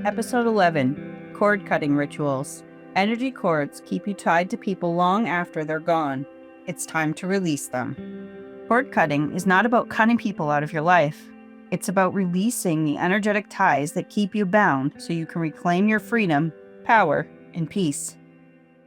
Episode 11, Cord Cutting Rituals. Energy cords keep you tied to people long after they're gone. It's time to release them. Cord cutting is not about cutting people out of your life. It's about releasing the energetic ties that keep you bound so you can reclaim your freedom, power, and peace.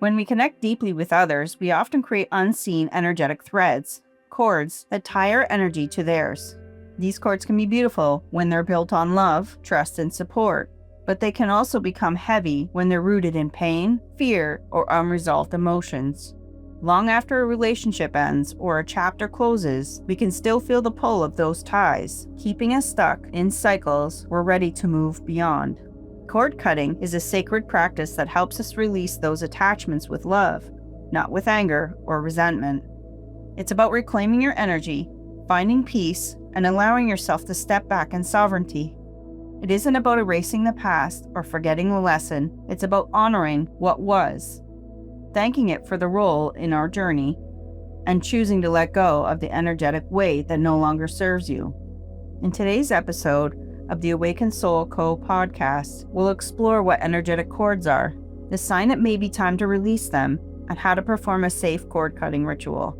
When we connect deeply with others, we often create unseen energetic threads, cords that tie our energy to theirs. These cords can be beautiful when they're built on love, trust, and support, but they can also become heavy when they're rooted in pain, fear, or unresolved emotions. Long after a relationship ends or a chapter closes, we can still feel the pull of those ties, keeping us stuck in cycles we're ready to move beyond. Cord cutting is a sacred practice that helps us release those attachments with love, not with anger or resentment. It's about reclaiming your energy, finding peace, and allowing yourself to step back in sovereignty. It isn't about erasing the past or forgetting the lesson. It's about honoring what was, thanking it for the role in our journey, and choosing to let go of the energetic weight that no longer serves you. In today's episode of the AwakenedSoulCo podcast, we'll explore what energetic cords are, the sign it may be time to release them, and how to perform a safe cord cutting ritual.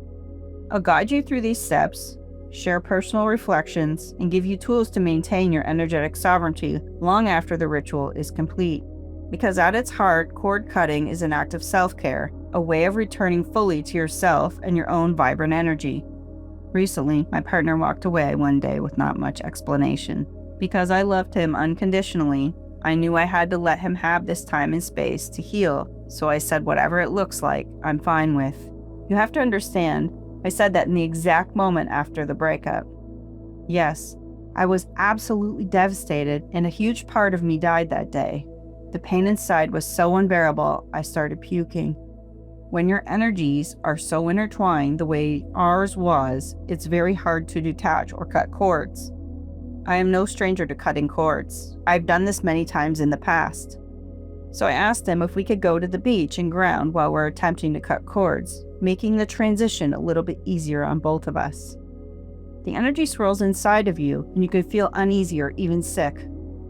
I'll guide you through these steps, share personal reflections, and give you tools to maintain your energetic sovereignty long after the ritual is complete. Because at its heart, cord cutting is an act of self-care, a way of returning fully to yourself and your own vibrant energy. Recently, my partner walked away one day with not much explanation. Because I loved him unconditionally, I knew I had to let him have this time and space to heal, so I said whatever it looks like, I'm fine with. You have to understand, I said that in the exact moment after the breakup. Yes, I was absolutely devastated, and a huge part of me died that day. The pain inside was so unbearable, I started puking. When your energies are so intertwined the way ours was, it's very hard to detach or cut cords. I am no stranger to cutting cords. I've done this many times in the past. So I asked him if we could go to the beach and ground while we're attempting to cut cords, making the transition a little bit easier on both of us. The energy swirls inside of you, and you could feel uneasy or even sick.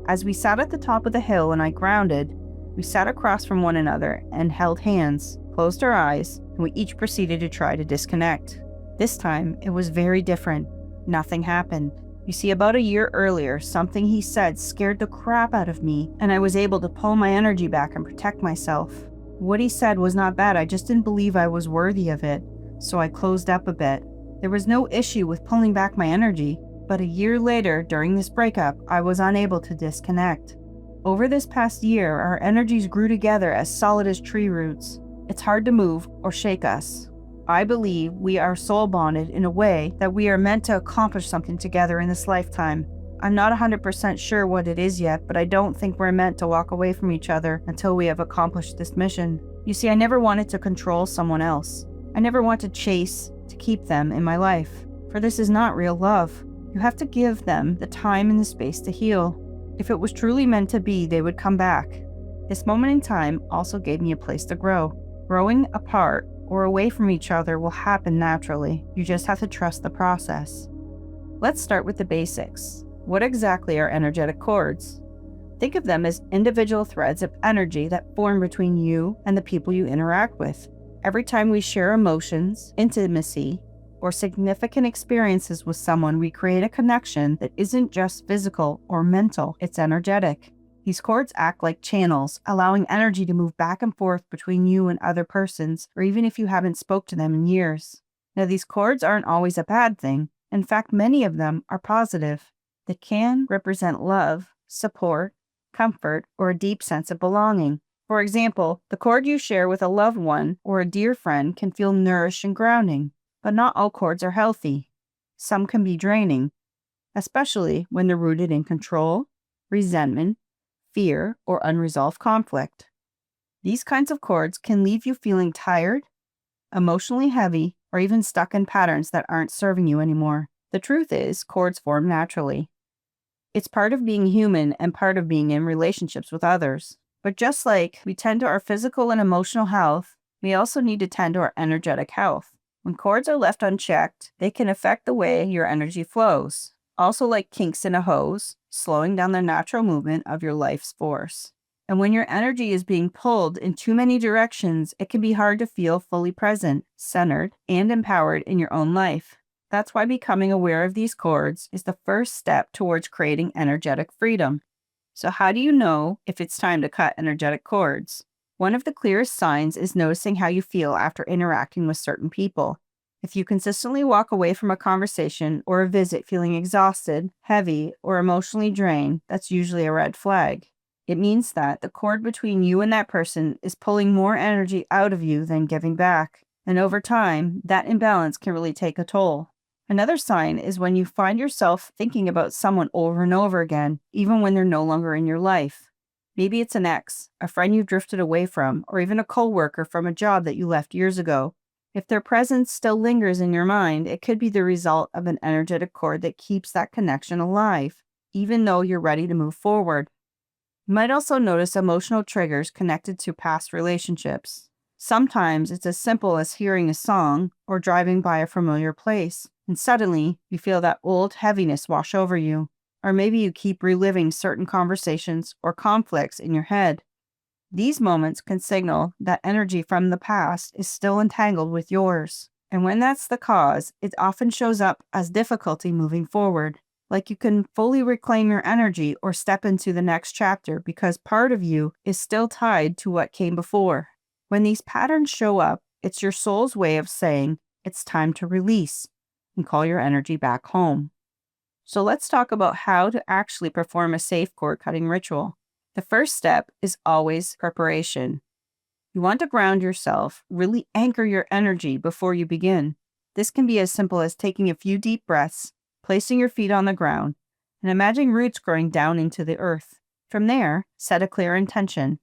As we sat at the top of the hill and I grounded, we sat across from one another and held hands, closed our eyes, and we each proceeded to try to disconnect. This time, it was very different. Nothing happened. You see, about a year earlier, something he said scared the crap out of me, and I was able to pull my energy back and protect myself. What he said was not bad, I just didn't believe I was worthy of it, so I closed up a bit. There was no issue with pulling back my energy, but a year later, during this breakup, I was unable to disconnect. Over this past year, our energies grew together as solid as tree roots. It's hard to move or shake us. I believe we are soul bonded in a way that we are meant to accomplish something together in this lifetime. I'm not 100% sure what it is yet, but I don't think we're meant to walk away from each other until we have accomplished this mission. You see, I never wanted to control someone else. I never want to chase to keep them in my life, for this is not real love. You have to give them the time and the space to heal. If it was truly meant to be, they would come back. This moment in time also gave me a place to grow. Growing apart or away from each other will happen naturally. You just have to trust the process. Let's start with the basics. What exactly are energetic cords? Think of them as individual threads of energy that form between you and the people you interact with. Every time we share emotions, intimacy, or significant experiences with someone, we create a connection that isn't just physical or mental, it's energetic. These cords act like channels, allowing energy to move back and forth between you and other persons, or even if you haven't spoke to them in years. Now, these cords aren't always a bad thing. In fact, many of them are positive. They can represent love, support, comfort, or a deep sense of belonging. For example, the cord you share with a loved one or a dear friend can feel nourished and grounding, but not all cords are healthy. Some can be draining, especially when they're rooted in control, resentment, fear, or unresolved conflict. These kinds of cords can leave you feeling tired, emotionally heavy, or even stuck in patterns that aren't serving you anymore. The truth is, cords form naturally. It's part of being human and part of being in relationships with others. But just like we tend to our physical and emotional health, we also need to tend to our energetic health. When cords are left unchecked, they can affect the way your energy flows. also like kinks in a hose, slowing down the natural movement of your life's force. And when your energy is being pulled in too many directions, it can be hard to feel fully present, centered, and empowered in your own life. That's why becoming aware of these cords is the first step towards creating energetic freedom. So how do you know if it's time to cut energetic cords? One of the clearest signs is noticing how you feel after interacting with certain people. If you consistently walk away from a conversation or a visit feeling exhausted, heavy, or emotionally drained, that's usually a red flag. It means that the cord between you and that person is pulling more energy out of you than giving back. And over time, that imbalance can really take a toll. Another sign is when you find yourself thinking about someone over and over again, even when they're no longer in your life. Maybe it's an ex, a friend you've drifted away from, or even a coworker from a job that you left years ago. If their presence still lingers in your mind, it could be the result of an energetic cord that keeps that connection alive, even though you're ready to move forward. You might also notice emotional triggers connected to past relationships. Sometimes it's as simple as hearing a song or driving by a familiar place, and suddenly you feel that old heaviness wash over you. Or maybe you keep reliving certain conversations or conflicts in your head. These moments can signal that energy from the past is still entangled with yours. And when that's the cause, it often shows up as difficulty moving forward. Like you can fully reclaim your energy or step into the next chapter because part of you is still tied to what came before. When these patterns show up, it's your soul's way of saying it's time to release and call your energy back home. So let's talk about how to actually perform a safe cord cutting ritual. The first step is always preparation. You want to ground yourself, really anchor your energy before you begin. This can be as simple as taking a few deep breaths, placing your feet on the ground, and imagine roots growing down into the earth. From there, set a clear intention.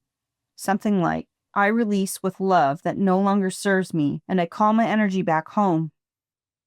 Something like, I release with love that no longer serves me, and I call my energy back home.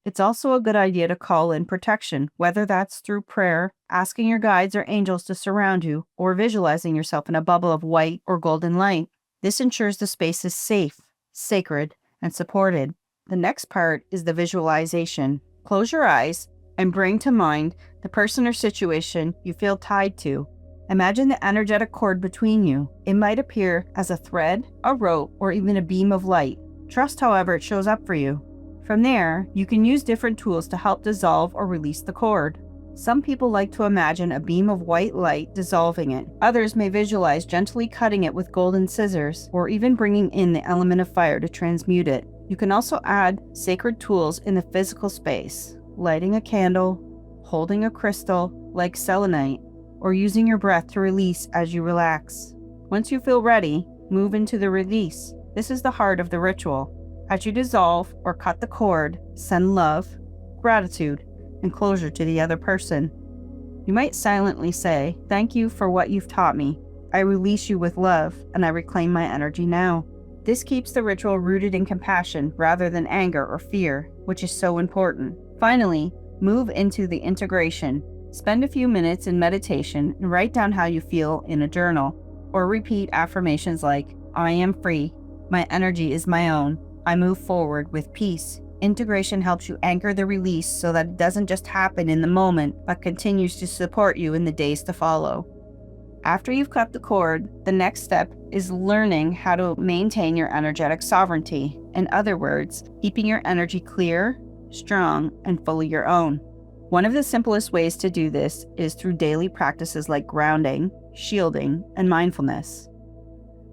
It's also a good idea to call in protection, whether that's through prayer, asking your guides or angels to surround you, or visualizing yourself in a bubble of white or golden light. This ensures the space is safe, sacred, and supported. The next part is the visualization. Close your eyes and bring to mind the person or situation you feel tied to. Imagine the energetic cord between you. It might appear as a thread, a rope, or even a beam of light. Trust however it shows up for you. From there, you can use different tools to help dissolve or release the cord. Some people like to imagine a beam of white light dissolving it. Others may visualize gently cutting it with golden scissors, or even bringing in the element of fire to transmute it. You can also add sacred tools in the physical space, lighting a candle, holding a crystal like selenite, or using your breath to release as you relax. Once you feel ready, move into the release. This is the heart of the ritual. As you dissolve or cut the cord, send love, gratitude, and closure to the other person. You might silently say, "Thank you for what you've taught me. I release you with love, and I reclaim my energy now." This keeps the ritual rooted in compassion rather than anger or fear, which is so important. Finally, move into the integration. Spend a few minutes in meditation and write down how you feel in a journal, or repeat affirmations like, "I am free. My energy is my own. I move forward with peace." Integration helps you anchor the release so that it doesn't just happen in the moment, but continues to support you in the days to follow. After you've cut the cord, the next step is learning how to maintain your energetic sovereignty. In other words, keeping your energy clear, strong, and fully your own. One of the simplest ways to do this is through daily practices like grounding, shielding, and mindfulness.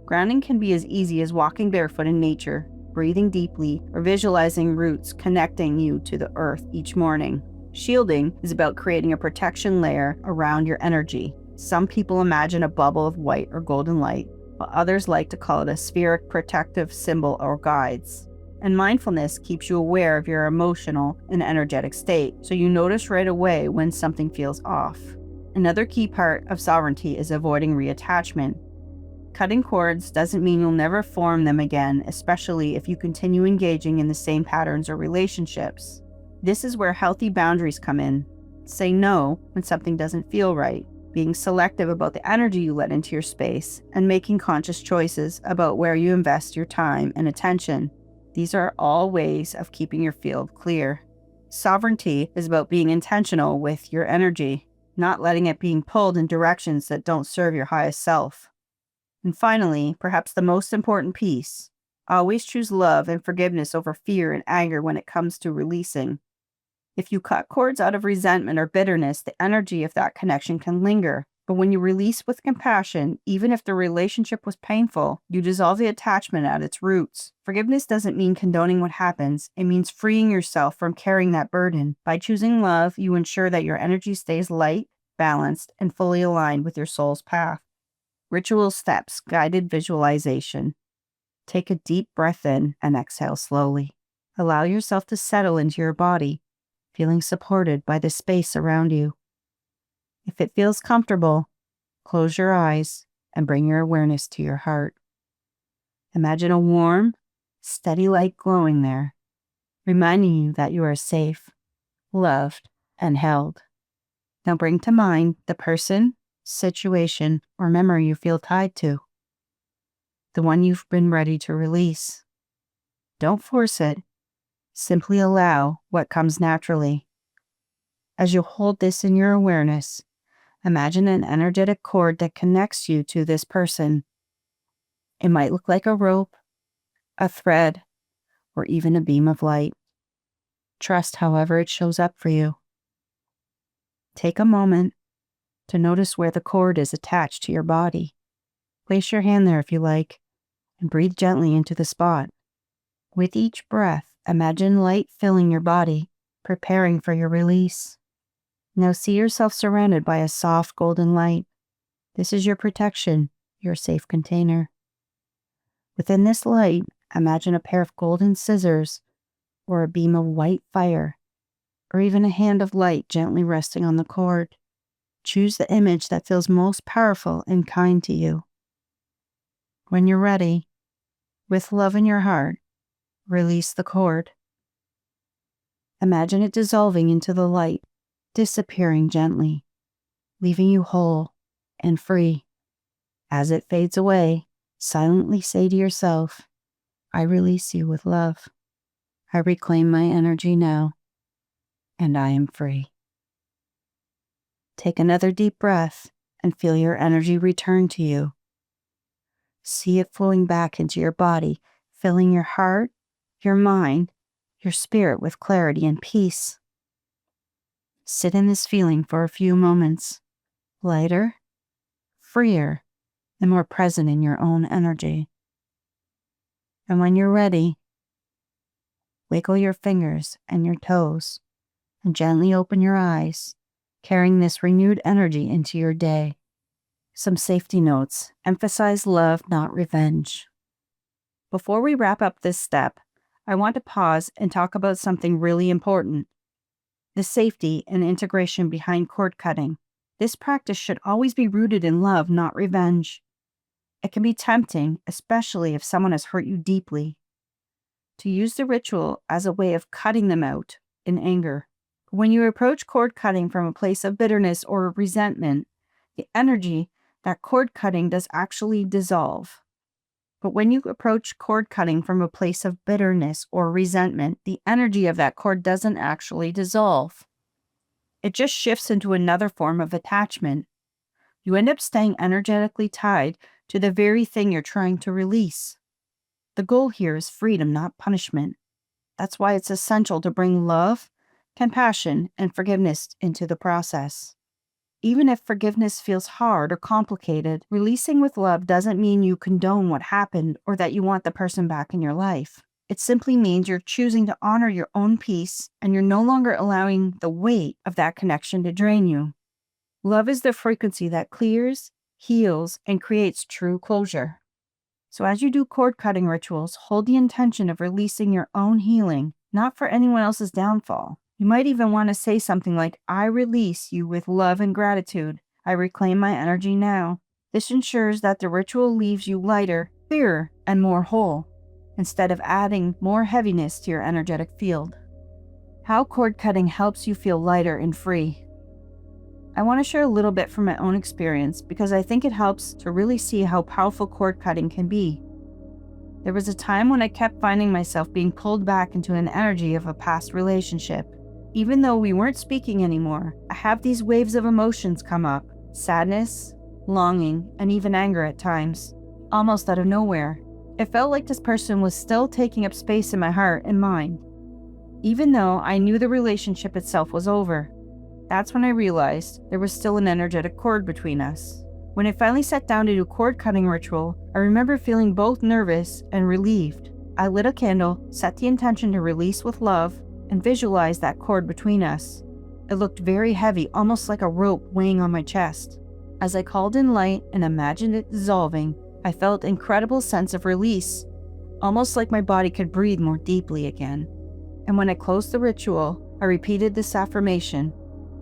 Grounding can be as easy as walking barefoot in nature, breathing deeply, or visualizing roots connecting you to the earth each morning. Shielding is about creating a protection layer around your energy. Some people imagine a bubble of white or golden light, while others like to call it a spheric protective symbol or guides. And mindfulness keeps you aware of your emotional and energetic state, so you notice right away when something feels off. Another key part of sovereignty is avoiding reattachment. Cutting cords doesn't mean you'll never form them again, especially if you continue engaging in the same patterns or relationships. This is where healthy boundaries come in. Say no when something doesn't feel right, being selective about the energy you let into your space, and making conscious choices about where you invest your time and attention. These are all ways of keeping your field clear. Sovereignty is about being intentional with your energy, not letting it being pulled in directions that don't serve your highest self. And finally, perhaps the most important piece, always choose love and forgiveness over fear and anger when it comes to releasing. If you cut cords out of resentment or bitterness, the energy of that connection can linger. But when you release with compassion, even if the relationship was painful, you dissolve the attachment at its roots. Forgiveness doesn't mean condoning what happens. It means freeing yourself from carrying that burden. By choosing love, you ensure that your energy stays light, balanced, and fully aligned with your soul's path. Ritual steps, guided visualization. Take a deep breath in and exhale slowly. Allow yourself to settle into your body, feeling supported by the space around you. If it feels comfortable, close your eyes and bring your awareness to your heart. Imagine a warm, steady light glowing there, reminding you that you are safe, loved, and held. Now bring to mind the person, situation, or memory you feel tied to, the one you've been ready to release. Don't force it. Simply allow what comes naturally. As you hold this in your awareness, imagine an energetic cord that connects you to this person. It might look like a rope, a thread, or even a beam of light. Trust however it shows up for you. Take a moment to notice where the cord is attached to your body. Place your hand there if you like, and breathe gently into the spot. With each breath, imagine light filling your body, preparing for your release. Now see yourself surrounded by a soft golden light. This is your protection, your safe container. Within this light, imagine a pair of golden scissors, or a beam of white fire, or even a hand of light gently resting on the cord. Choose the image that feels most powerful and kind to you. When you're ready, with love in your heart, release the cord. Imagine it dissolving into the light, disappearing gently, leaving you whole and free. As it fades away, silently say to yourself, I release you with love. I reclaim my energy now, and I am free. Take another deep breath and feel your energy return to you. See it flowing back into your body, filling your heart, your mind, your spirit with clarity and peace. Sit in this feeling for a few moments, lighter, freer, and more present in your own energy. And when you're ready, wiggle your fingers and your toes and gently open your eyes, carrying this renewed energy into your day. Some safety notes. Emphasize love, not revenge. Before we wrap up this step, I want to pause and talk about something really important. The safety and integration behind cord cutting. This practice should always be rooted in love, not revenge. It can be tempting, especially if someone has hurt you deeply, to use the ritual as a way of cutting them out in anger. When you approach cord cutting from a place of bitterness or resentment, the energy that cord cutting does actually dissolve. But when you approach cord cutting from a place of bitterness or resentment, the energy of that cord doesn't actually dissolve. It just shifts into another form of attachment. You end up staying energetically tied to the very thing you're trying to release. The goal here is freedom, not punishment. That's why it's essential to bring love, compassion, and forgiveness into the process. Even if forgiveness feels hard or complicated, releasing with love doesn't mean you condone what happened or that you want the person back in your life. It simply means you're choosing to honor your own peace and you're no longer allowing the weight of that connection to drain you. Love is the frequency that clears, heals, and creates true closure. So as you do cord cutting rituals, hold the intention of releasing your own healing, not for anyone else's downfall. You might even want to say something like, I release you with love and gratitude. I reclaim my energy now. This ensures that the ritual leaves you lighter, clearer, and more whole, instead of adding more heaviness to your energetic field. How cord cutting helps you feel lighter and free. I want to share a little bit from my own experience because I think it helps to really see how powerful cord cutting can be. There was a time when I kept finding myself being pulled back into an energy of a past relationship. Even though we weren't speaking anymore, I have these waves of emotions come up: sadness, longing, and even anger at times, almost out of nowhere. It felt like this person was still taking up space in my heart and mind, even though I knew the relationship itself was over. That's when I realized there was still an energetic cord between us. When I finally sat down to do cord cutting ritual, I remember feeling both nervous and relieved. I lit a candle, set the intention to release with love, and visualized that cord between us. It looked very heavy, almost like a rope weighing on my chest. As I called in light and imagined it dissolving, I felt an incredible sense of release, almost like my body could breathe more deeply again. And when I closed the ritual, I repeated this affirmation: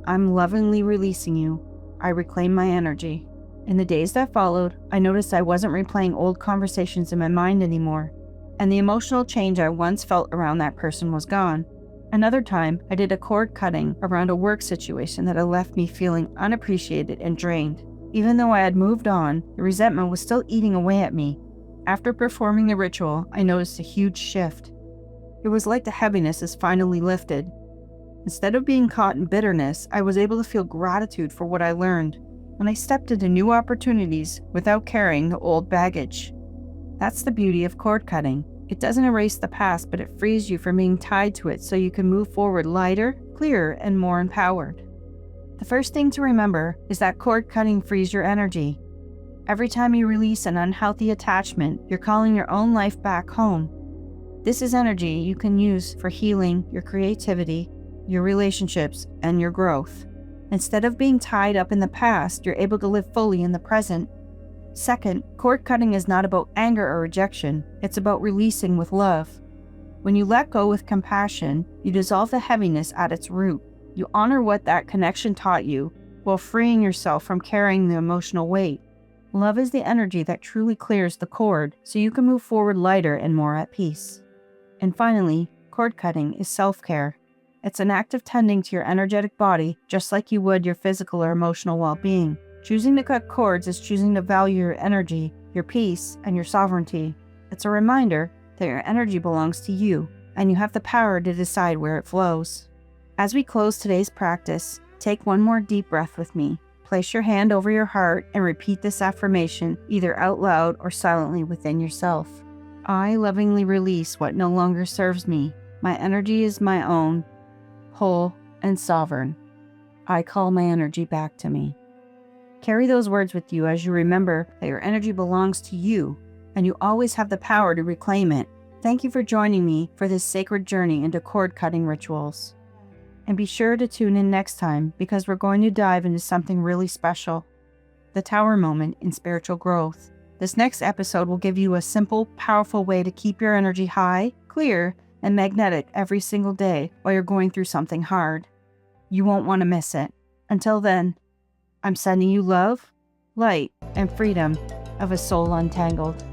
I'm lovingly releasing you. I reclaim my energy. In the days that followed, I noticed I wasn't replaying old conversations in my mind anymore, and the emotional change I once felt around that person was gone. Another time, I did a cord cutting around a work situation that had left me feeling unappreciated and drained. Even though I had moved on, the resentment was still eating away at me. After performing the ritual, I noticed a huge shift. It was like the heaviness is finally lifted. Instead of being caught in bitterness, I was able to feel gratitude for what I learned, and I stepped into new opportunities without carrying the old baggage. That's the beauty of cord cutting. It doesn't erase the past, but it frees you from being tied to it so you can move forward lighter, clearer, and more empowered. The first thing to remember is that cord cutting frees your energy. Every time you release an unhealthy attachment, you're calling your own life back home. This is energy you can use for healing your creativity, your relationships, and your growth. Instead of being tied up in the past, you're able to live fully in the present. Second, cord cutting is not about anger or rejection. It's about releasing with love. When you let go with compassion, you dissolve the heaviness at its root. You honor what that connection taught you, while freeing yourself from carrying the emotional weight. Love is the energy that truly clears the cord, so you can move forward lighter and more at peace. And finally, cord cutting is self-care. It's an act of tending to your energetic body, just like you would your physical or emotional well-being. Choosing to cut cords is choosing to value your energy, your peace, and your sovereignty. It's a reminder that your energy belongs to you, and you have the power to decide where it flows. As we close today's practice, take one more deep breath with me. Place your hand over your heart and repeat this affirmation either out loud or silently within yourself. I lovingly release what no longer serves me. My energy is my own, whole, and sovereign. I call my energy back to me. Carry those words with you as you remember that your energy belongs to you, and you always have the power to reclaim it. Thank you for joining me for this sacred journey into cord cutting rituals. And be sure to tune in next time, because we're going to dive into something really special: the Tower moment in spiritual growth. This next episode will give you a simple, powerful way to keep your energy high, clear, and magnetic every single day while you're going through something hard. You won't want to miss it. Until then, I'm sending you love, light, and freedom of a soul untangled.